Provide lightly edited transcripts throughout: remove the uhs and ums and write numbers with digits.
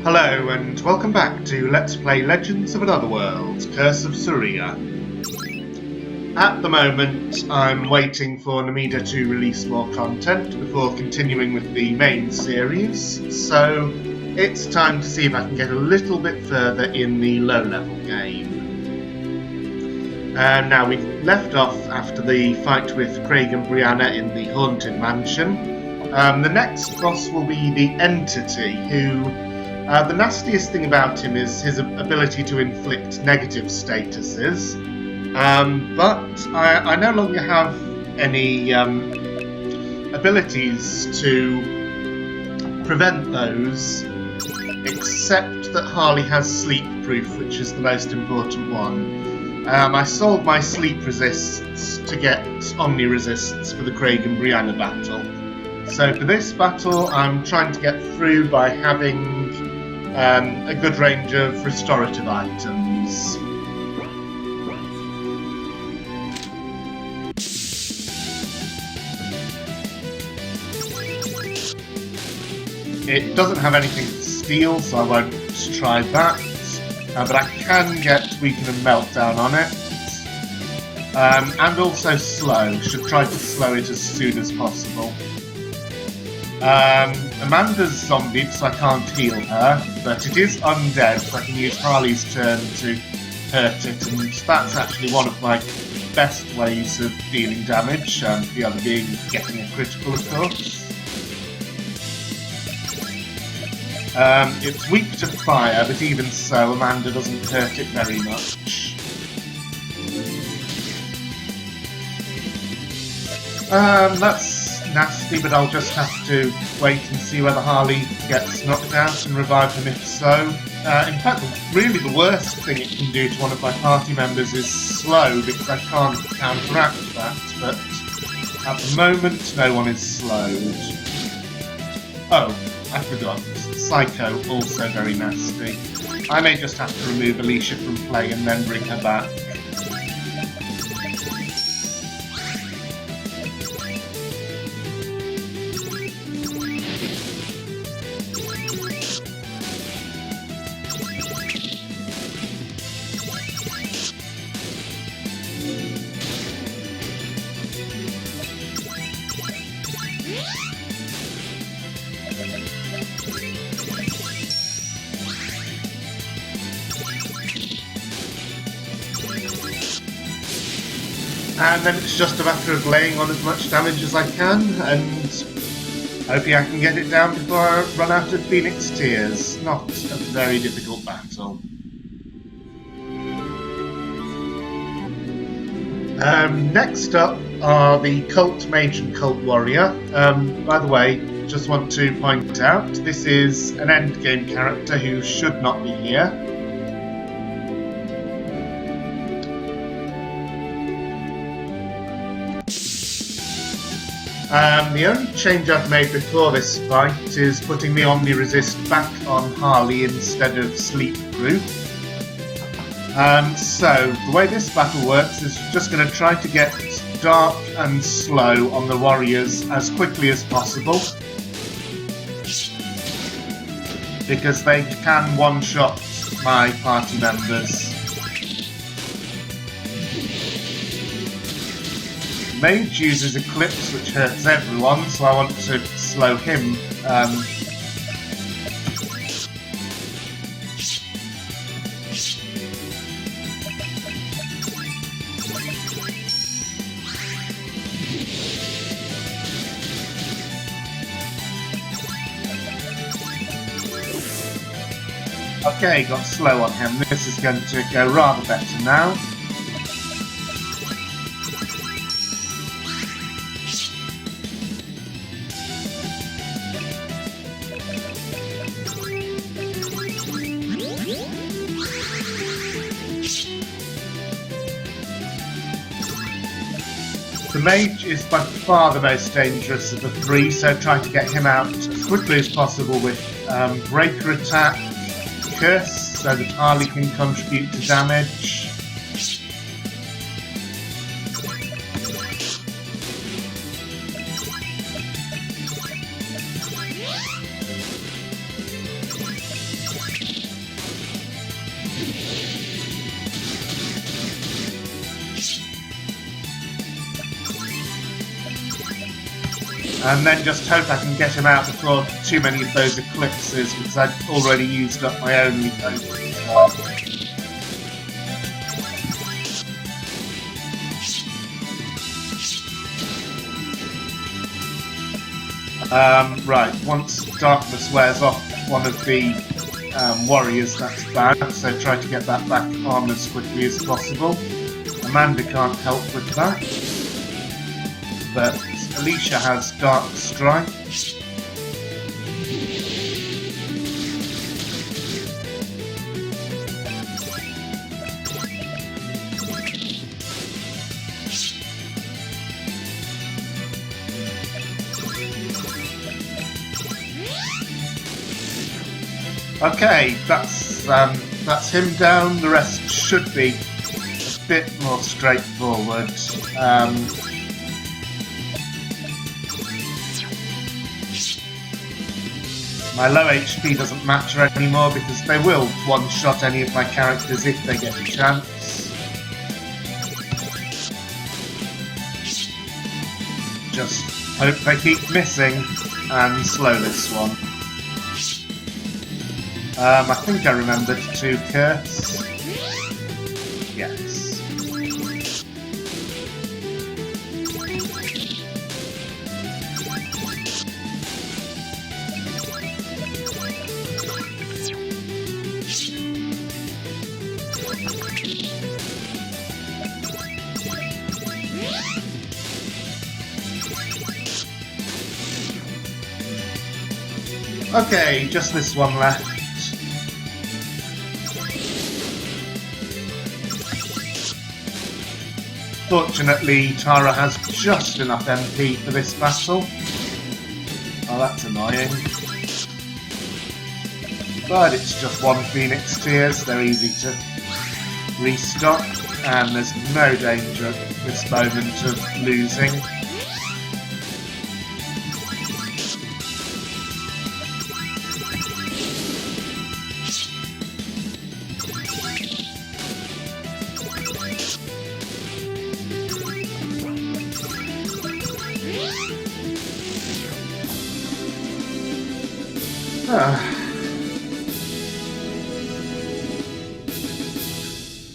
Hello and welcome back to Let's Play Legends of Another World, Curse of Saria. At the moment I'm waiting for Namida to release more content before continuing with the main series, so it's time to see if I can get a little bit further in the low-level game. Now we left off after the fight with Craig and Brianna in the Haunted Mansion. The next boss will be the Entity, who... the nastiest thing about him is his ability to inflict negative statuses, but I no longer have any abilities to prevent those, except that Harley has sleep proof, which is the most important one. I sold my sleep resists to get Omni resists for the Craig and Brianna battle. So for this battle I'm trying to get through by having a good range of restorative items. It doesn't have anything to steal, so I won't try that, but I can get Weaken and Meltdown on it. And also Slow, should try to slow it as soon as possible. Amanda's zombied, so I can't heal her, but it is undead, so I can use Harley's turn to hurt it, and that's actually one of my best ways of dealing damage, the other being getting a critical, of course. It's weak to fire, but even so, Amanda doesn't hurt it very much. That's nasty, but I'll just have to wait and see whether Harley gets knocked out and revive him if so. In fact, really the worst thing it can do to one of my party members is slow, because I can't counteract that, but at the moment no one is slowed. Oh, I forgot. Psycho, also very nasty. I may just have to remove Alicia from play and then bring her back. And then it's just a matter of laying on as much damage as I can, and hoping I can get it down before I run out of Phoenix Tears. Not a very difficult battle. Next up are the Cult Mage and Cult Warrior. By the way, just want to point out, this is an endgame character who should not be here. The only change I've made before this fight is putting the Omni Resist back on Harley instead of Sleep Proof. So, the way this battle works is just going to try to get dark and slow on the warriors as quickly as possible, because they can one-shot my party members. Mage uses Eclipse, which hurts everyone, so I want to slow him. Okay, got slow on him. This is going to go rather better now. The Mage is by far the most dangerous of the three, so try to get him out as quickly as possible with Breaker Attack, Curse, so that Harley can contribute to damage. And then just hope I can get him out before too many of those eclipses, because I've already used up my only hope. Right, once darkness wears off one of the warriors, that's bad, so try to get that back on as quickly as possible. Amanda can't help with that, but Alicia has Dark Strike. Okay, that's him down. The rest should be a bit more straightforward. My low HP doesn't matter anymore because they will one-shot any of my characters if they get a chance. Just hope they keep missing and slow this one. I think I remembered to curse. Yes. Okay, just this one left. Fortunately, Tara has just enough MP for this battle. Oh, that's annoying. But it's just one Phoenix Tears, they're easy to restock, and there's no danger at this moment of losing.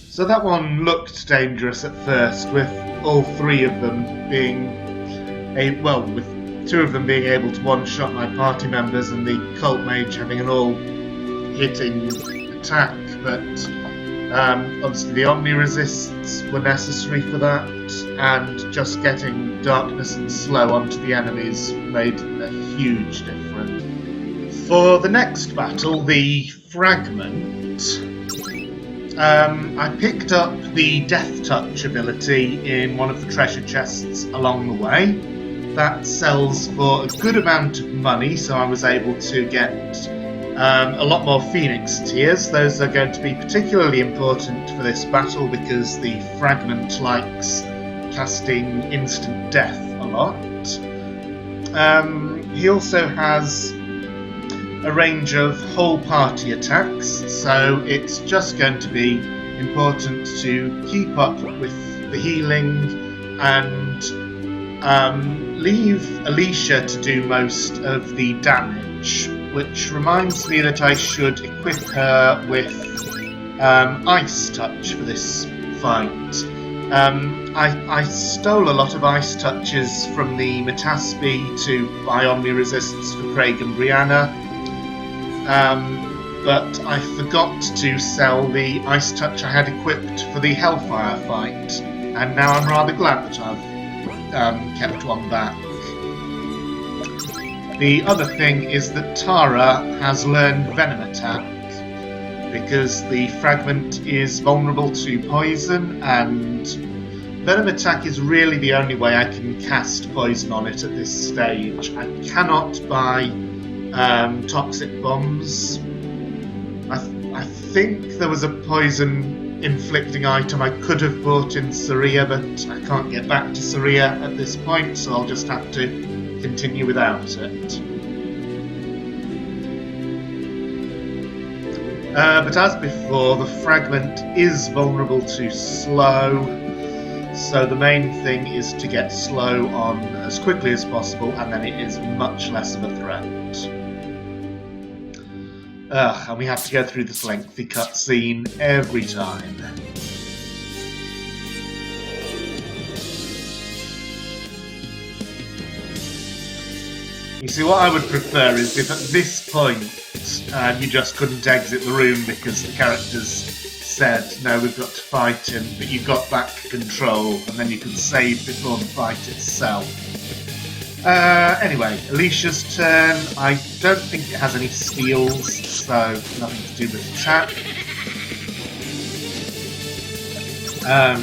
So that one looked dangerous at first, with all three of them being with two of them being able to one-shot my party members and the cult mage having an all-hitting attack, but obviously the Omni resists were necessary for that, and just getting darkness and slow onto the enemies made a huge difference. For the next battle, the Fragment, I picked up the Death Touch ability in one of the treasure chests along the way. That sells for a good amount of money, so I was able to get a lot more Phoenix Tears. Those are going to be particularly important for this battle because the Fragment likes casting instant death a lot. He also has a range of whole party attacks, so it's just going to be important to keep up with the healing and leave Alicia to do most of the damage, which reminds me that I should equip her with Ice Touch for this fight. I stole a lot of Ice Touches from the Metaspi to buy Omni Resists for Craig and Brianna. But I forgot to sell the Ice Touch I had equipped for the Hellfire fight, and now I'm rather glad that I've kept one back. The other thing is that Tara has learned Venom Attack, because the Fragment is vulnerable to poison, and Venom Attack is really the only way I can cast poison on it at this stage. I cannot buy toxic bombs. I think there was a poison inflicting item I could have bought in Saria, but I can't get back to Saria at this point, so I'll just have to continue without it. But as before, the Fragment is vulnerable to slow, So the main thing is to get slow on as quickly as possible, and then it is much less of a threat. And we have to go through this lengthy cutscene every time. You see, what I would prefer is if at this point you just couldn't exit the room because the characters said, no, we've got to fight him, but you got back control, and then you could save before the fight itself. Anyway, Alicia's turn. I don't think it has any steals, so nothing to do with attack.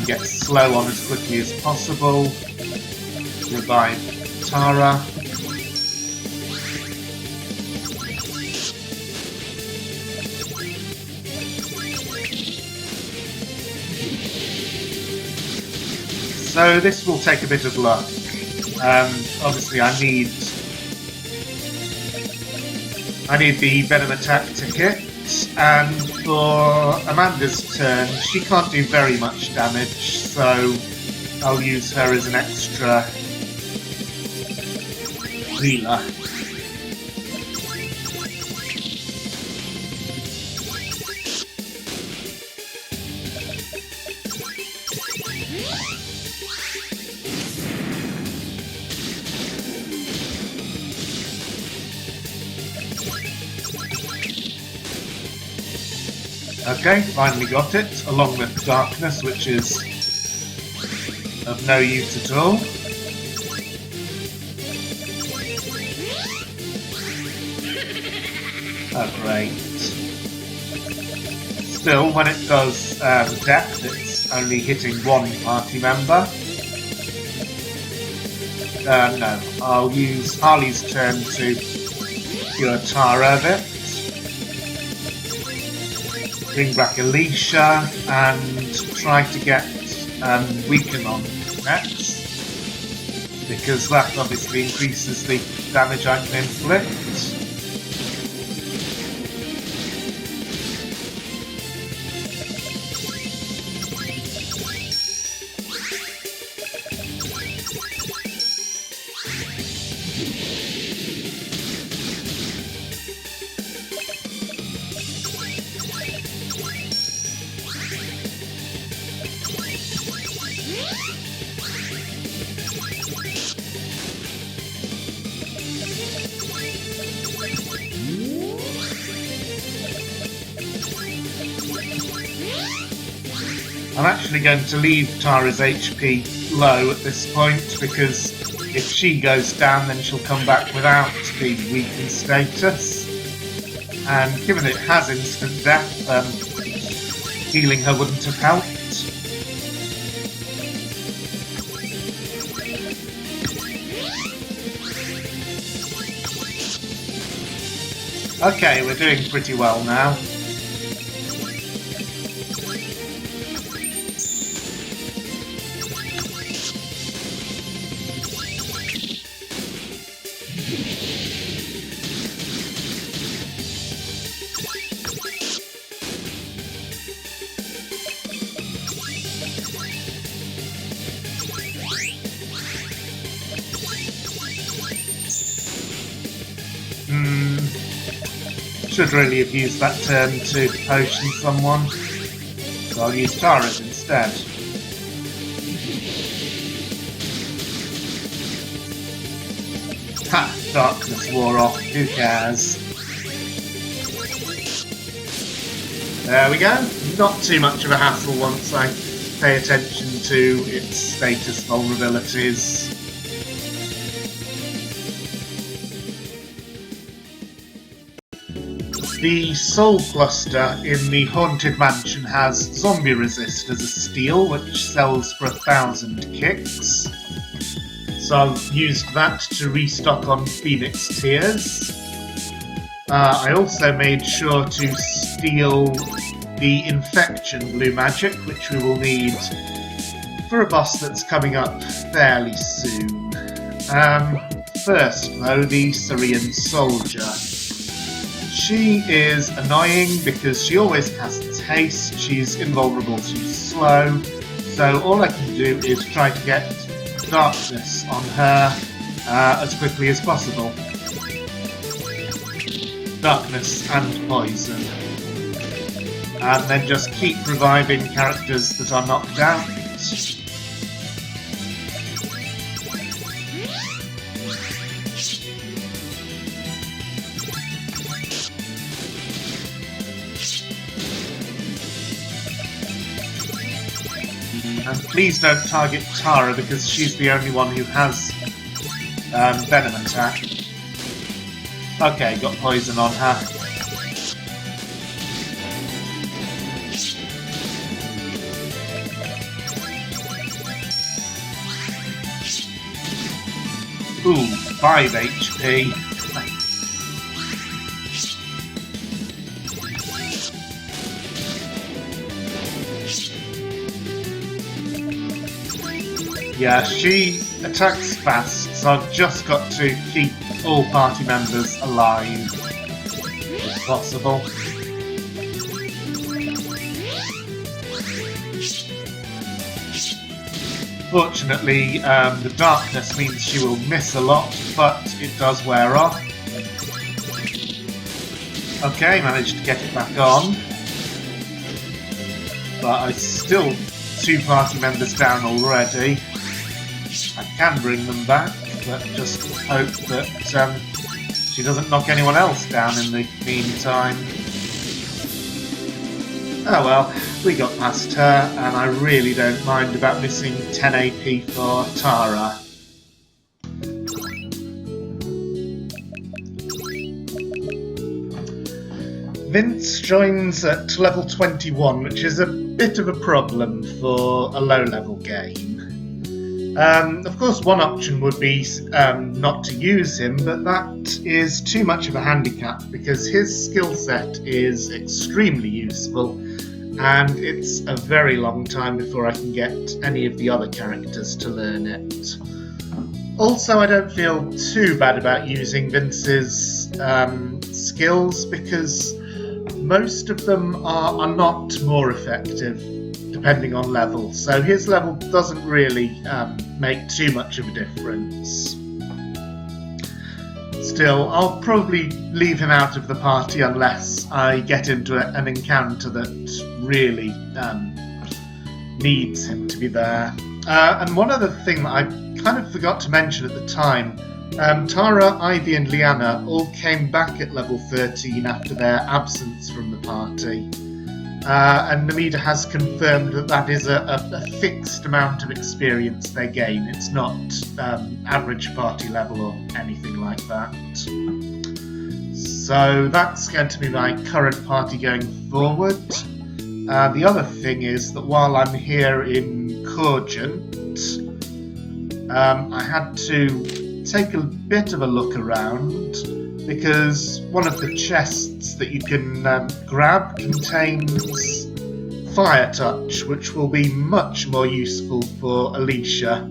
Get slow on as quickly as possible. Revive Tara. So this will take a bit of luck. Obviously I need the venom attack to hit, and for Amanda's turn, she can't do very much damage, so I'll use her as an extra healer. Okay, finally got it, along with darkness, which is of no use at all. Oh, great. Still, when it does depth, it's only hitting one party member. No, I'll use Harley's turn to cure Tara a bit. Bring back Alicia and try to get Weaken on next, because that obviously increases the damage I can inflict. I'm actually going to leave Tara's HP low at this point, because if she goes down then she'll come back without the weakened status, and given it has instant death, healing her wouldn't have helped. Okay, we're doing pretty well now. Should really have used that turn to potion someone, so I'll use Tara's instead. Ha! Darkness wore off, who cares? There we go. Not too much of a hassle once I pay attention to its status vulnerabilities. The Soul Cluster in the Haunted Mansion has Zombie Resist as a steal, which sells for 1,000 kicks. So I've used that to restock on Phoenix Tears. I also made sure to steal the Infection Blue Magic, which we will need for a boss that's coming up fairly soon. First, though, the Syrian Soldier. She is annoying because she always casts haste, she's invulnerable to slow, So all I can do is try to get darkness on her as quickly as possible. Darkness and poison. And then just keep reviving characters that are knocked out. And please don't target Tara because she's the only one who has Venom attack. Okay, got poison on her. Ooh, 5 HP. Yeah, she attacks fast, so I've just got to keep all party members alive, if possible. Fortunately, the darkness means she will miss a lot, but it does wear off. Okay, managed to get it back on. But I still 2 party members down already. I can bring them back, but just hope that she doesn't knock anyone else down in the meantime. Oh well, we got past her, and I really don't mind about missing 10 AP for Tara. Vince joins at level 21, which is a bit of a problem for a low-level game. Of course, one option would be not to use him, but that is too much of a handicap because his skill set is extremely useful, and it's a very long time before I can get any of the other characters to learn it. Also, I don't feel too bad about using Vince's skills because most of them are not more effective depending on level, so his level doesn't really make too much of a difference. Still, I'll probably leave him out of the party unless I get into an encounter that really needs him to be there. And one other thing that I kind of forgot to mention at the time, Tara, Ivy and Liana all came back at level 13 after their absence from the party. And Namida has confirmed that that is a fixed amount of experience they gain. It's not average party level or anything like that. So that's going to be my current party going forward. The other thing is that while I'm here in Corgent, I had to take a bit of a look around because one of the chests that you can grab contains Fire Touch, which will be much more useful for Alicia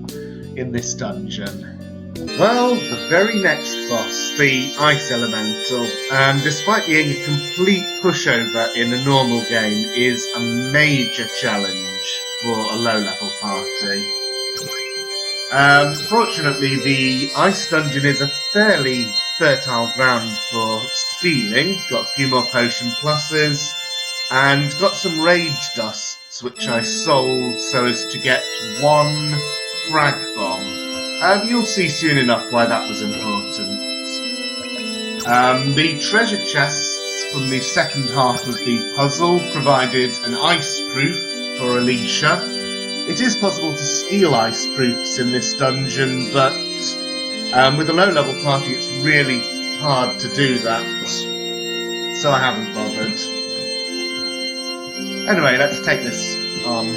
in this dungeon. Well, the very next boss, the Ice Elemental, despite being a complete pushover in a normal game, is a major challenge for a low-level party. Fortunately, the Ice Dungeon is a fairly fertile ground for stealing. Got a few more potion pluses, and got some rage dusts, which I sold so as to get 1 frag bomb. You'll see soon enough why that was important. The treasure chests from the second half of the puzzle provided an ice proof for Alicia. It is possible to steal ice proofs in this dungeon, but with a low-level party it's really hard to do that, so I haven't bothered. Anyway, let's take this on.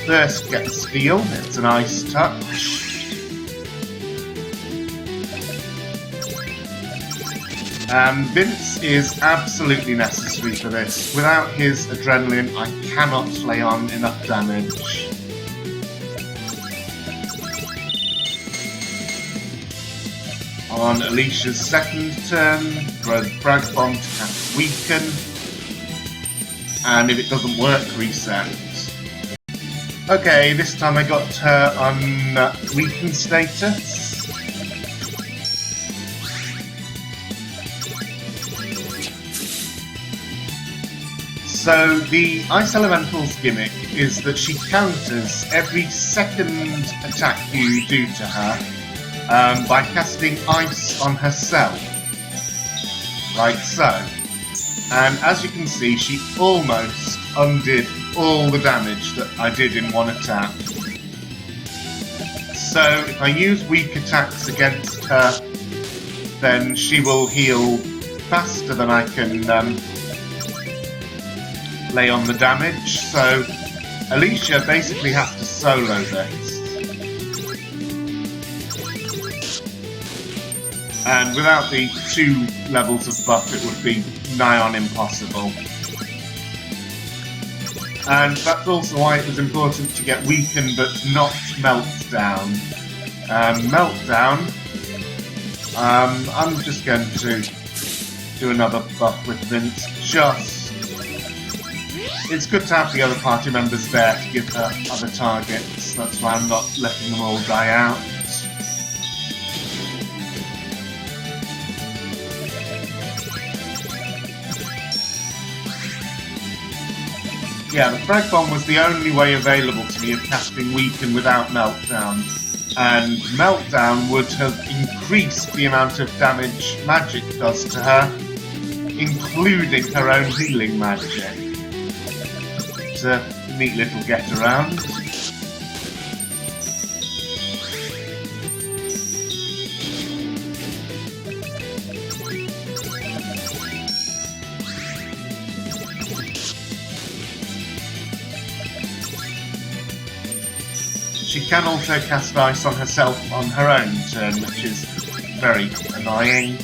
First, get the steel. It's an ice touch. Vince is absolutely necessary for this. Without his adrenaline, I cannot lay on enough damage. On Alicia's second turn, throw the frag bomb to cast Weaken. and if it doesn't work, reset. Okay, this time I got her on weakened status. So the Ice Elemental's gimmick is that she counters every second attack you do to her by casting ice on herself, like so. And as you can see, she almost undid all the damage that I did in one attack. So if I use weak attacks against her, then she will heal faster than I can lay on the damage. So Alicia basically has to solo this. And without the 2 levels of buff, it would be nigh on impossible. And that's also why it was important to get Weaken but not Meltdown. Meltdown, I'm just going to do another buff with Vince. It's good to have the other party members there to give her other targets. That's why I'm not letting them all die out. Yeah, the Frag Bomb was the only way available to me of casting Weaken without Meltdown. And Meltdown would have increased the amount of damage magic does to her, including her own healing magic. It's a neat little get around. She can also cast ice on herself on her own turn, which is very annoying.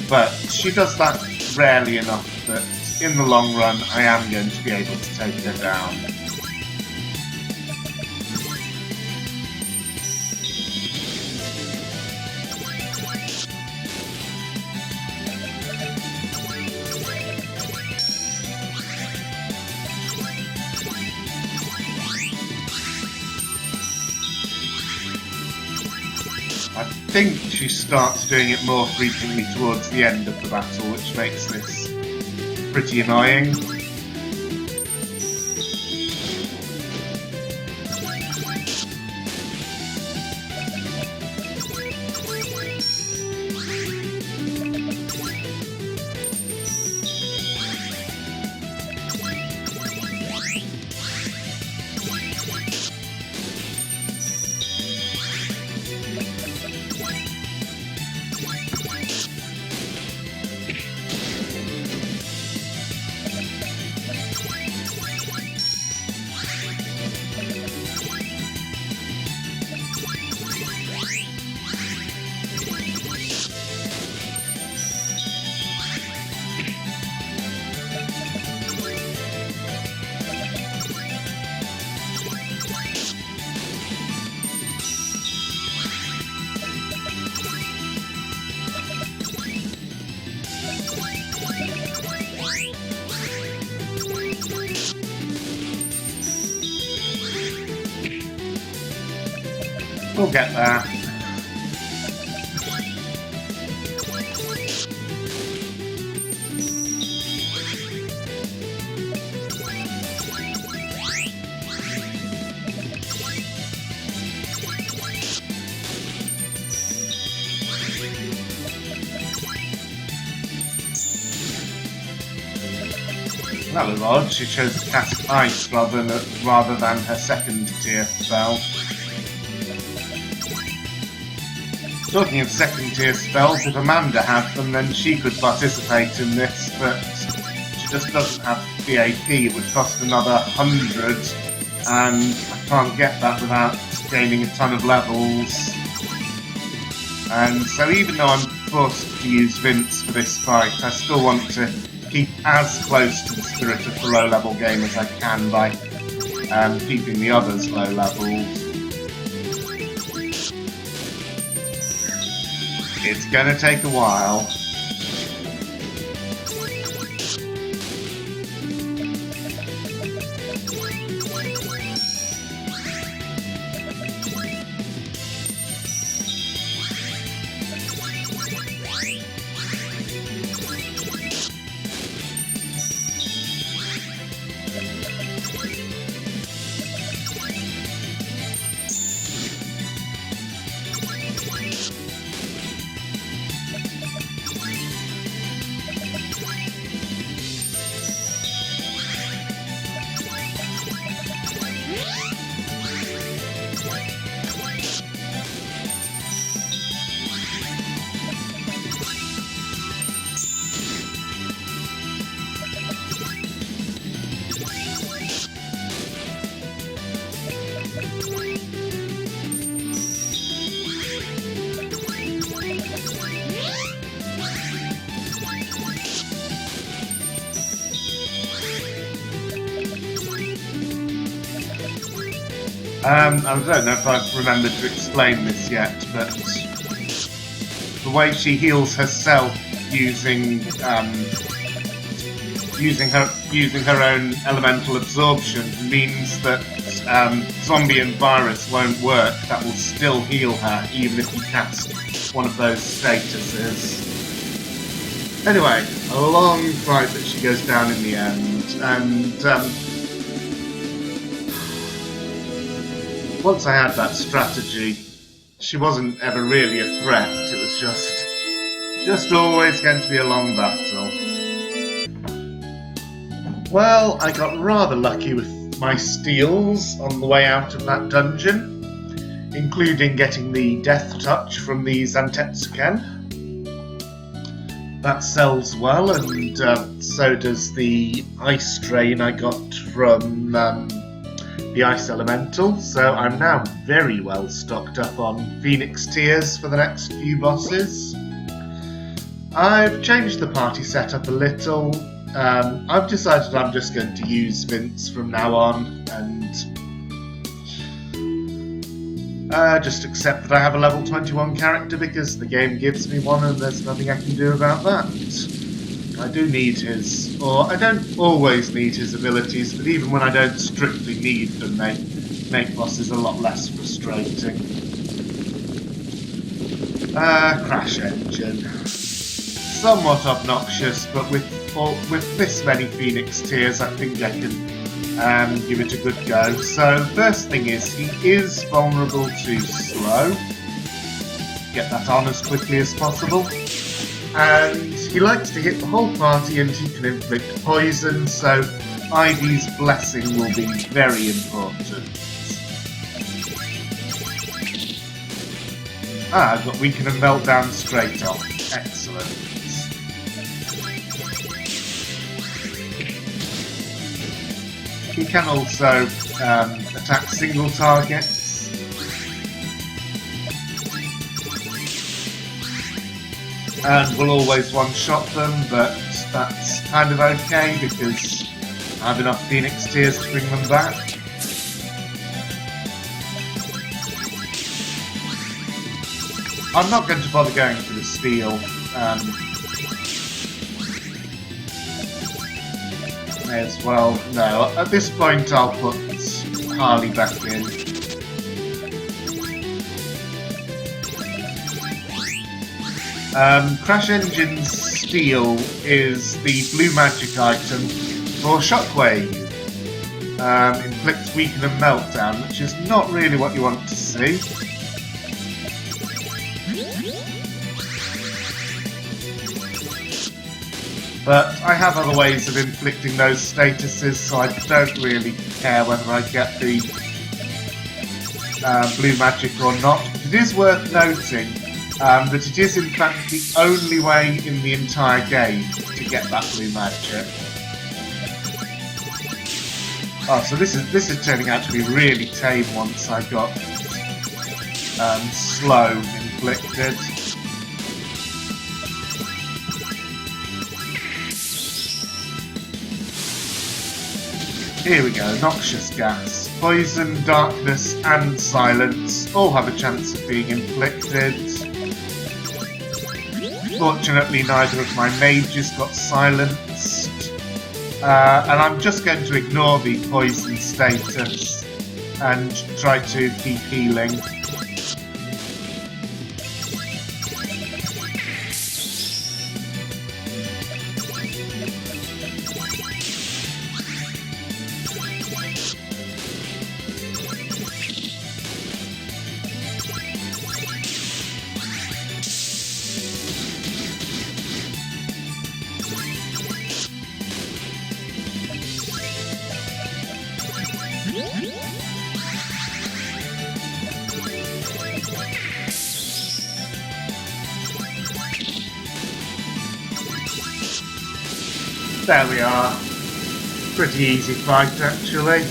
But she does that rarely enough that in the long run I am going to be able to take her down. I think she starts doing it more frequently towards the end of the battle, which makes this pretty annoying. We'll get there. That was odd. She chose to cast ice rather than her second tier spell. Talking of second tier spells, if Amanda had them, then she could participate in this, but she just doesn't have BAP. It would cost another 100, and I can't get that without gaining a ton of levels. And so even though I'm forced to use Vince for this fight, I still want to keep as close to the spirit of the low level game as I can by keeping the others low levels. It's gonna take a while. I don't know if I've remembered to explain this yet, but the way she heals herself using her own elemental absorption means that zombie and virus won't work. That will still heal her, even if you cast one of those statuses. Anyway, a long fight that she goes down in the end, and once I had that strategy, she wasn't ever really a threat. It was just always going to be a long battle. Well, I got rather lucky with my steals on the way out of that dungeon, including getting the Death Touch from the Zantetsuken. That sells well, and so does the Ice Drain I got from the Ice Elemental, so I'm now very well stocked up on Phoenix Tears for the next few bosses. I've changed the party setup a little. I've decided I'm just going to use Vince from now on, and just accept that I have a level 21 character because the game gives me one and there's nothing I can do about that. I do need his, or I don't always need his abilities, but even when I don't strictly need them, they make bosses a lot less frustrating. Crash Engine. Somewhat obnoxious, but with this many Phoenix Tears, I think I can give it a good go. So, first thing is, he is vulnerable to slow. Get that on as quickly as possible. And he likes to hit the whole party and he can inflict poison, so Ivy's Blessing will be very important. I've got Weaken and Meltdown straight off. Excellent. He can also attack single targets. And will always one-shot them, but that's kind of okay because I have enough Phoenix Tears to bring them back. I'm not going to bother going for the steal. May as well. No, at this point I'll put Harley back in. Crash Engine's Steel is the blue magic item for Shockwave. Inflicts Weaken and Meltdown, which is not really what you want to see. But I have other ways of inflicting those statuses, so I don't really care whether I get the blue magic or not. It is worth noting that it is in fact the only way in the entire game to get that blue magic. Oh, so this is turning out to be really tame once I got slow inflicted. Here we go, Noxious Gas. Poison, Darkness and Silence all have a chance of being inflicted. Fortunately, neither of my mages got silenced. And I'm just going to ignore the poison status and try to keep healing. There we are. Pretty easy fight, actually.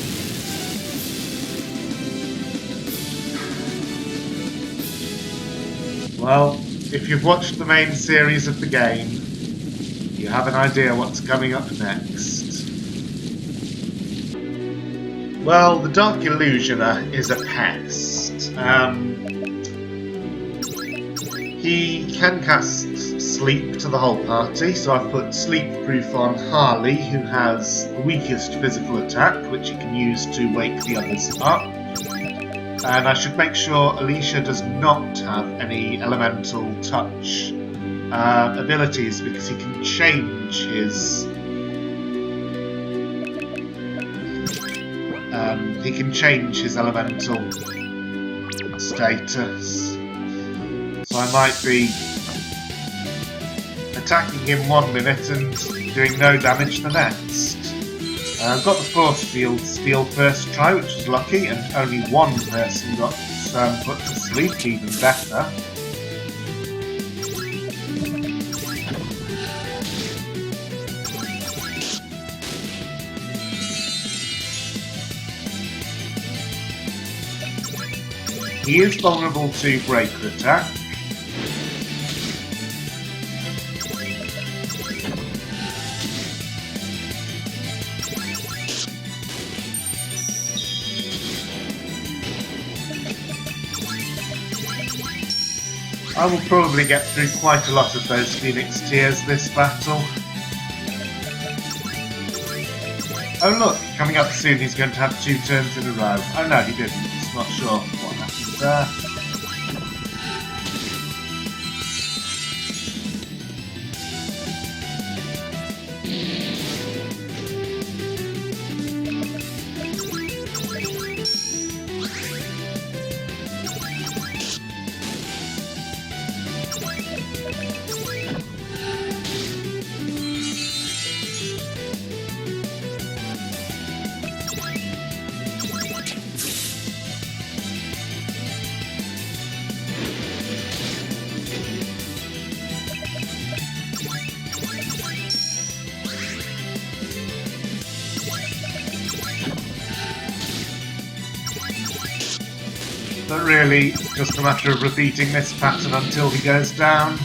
Well, if you've watched the main series of the game, you have an idea what's coming up next. Well, the Dark Illusiona is a pest. He can cast sleep to the whole party, so I've put sleep proof on Harley, who has the weakest physical attack, which he can use to wake the others up. And I should make sure Alicia does not have any elemental touch abilities, because he can change his elemental status. So I might be attacking him 1 minute and doing no damage the next. I've got the force field steal first try, which is lucky, and only one person got put to sleep, even better. He is vulnerable to breaker attack. I will probably get through quite a lot of those Phoenix Tears this battle. Oh look, coming up soon he's going to have 2 turns in a row. Oh no, he didn't. Not sure what happened there. But really, it's just a matter of repeating this pattern until he goes down.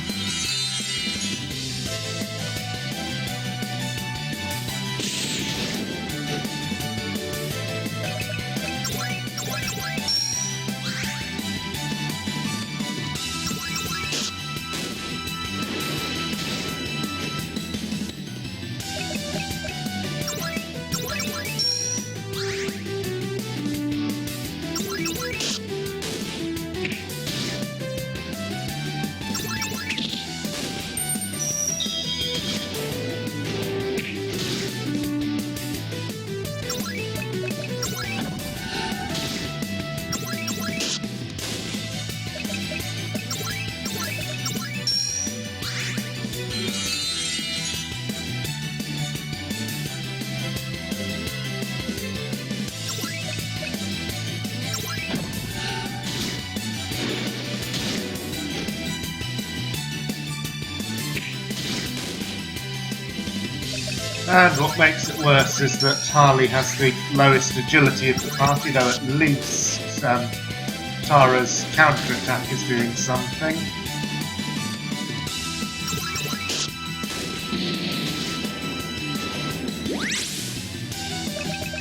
And what makes it worse is that Harley has the lowest agility of the party, though at least Tara's counter-attack is doing something.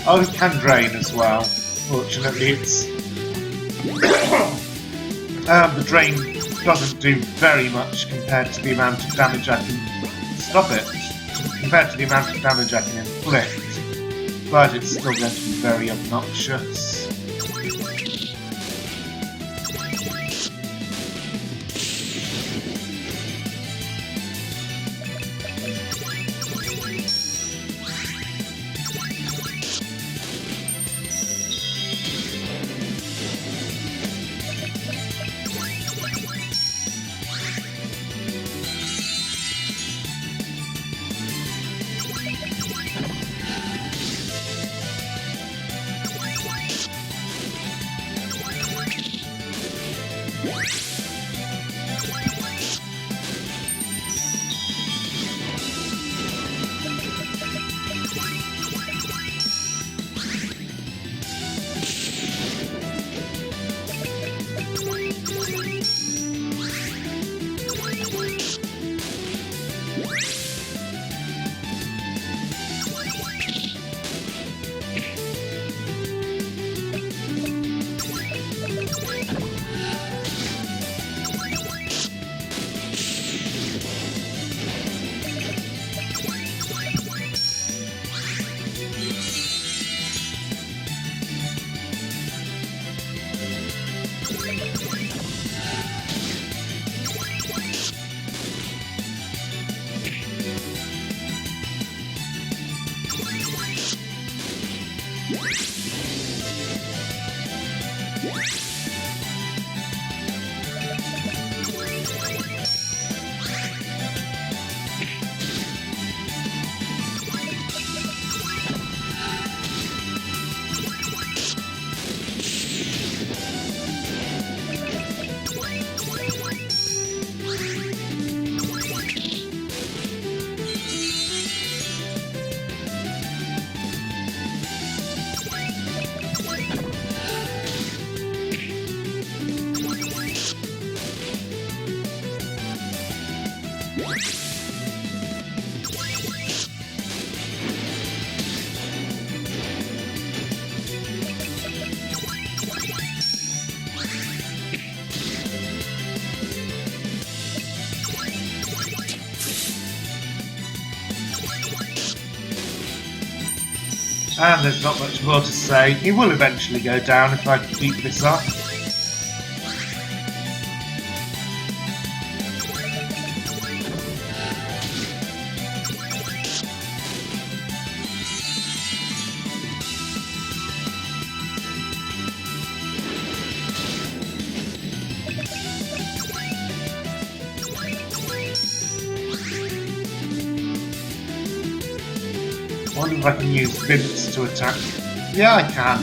Oh, he can drain as well. Fortunately, it's... the drain doesn't do very much compared to the amount of damage I can... Stop it! Compared to the amount of damage I can inflict, but it's still going to be very obnoxious. And there's not much more to say. He will eventually go down if I keep this up. I wonder if I can use Vince to attack. Yeah, I can.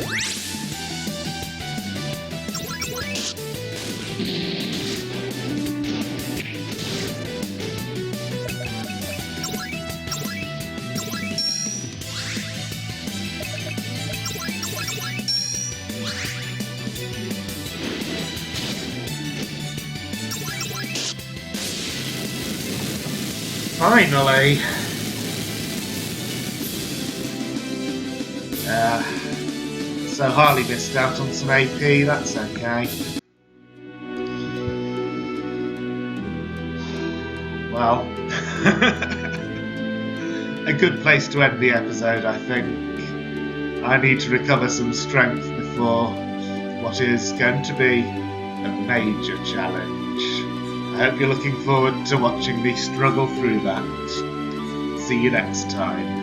Finally! So Harley missed out on some AP, that's okay. Well, a good place to end the episode, I think. I need to recover some strength before what is going to be a major challenge. I hope you're looking forward to watching me struggle through that. See you next time.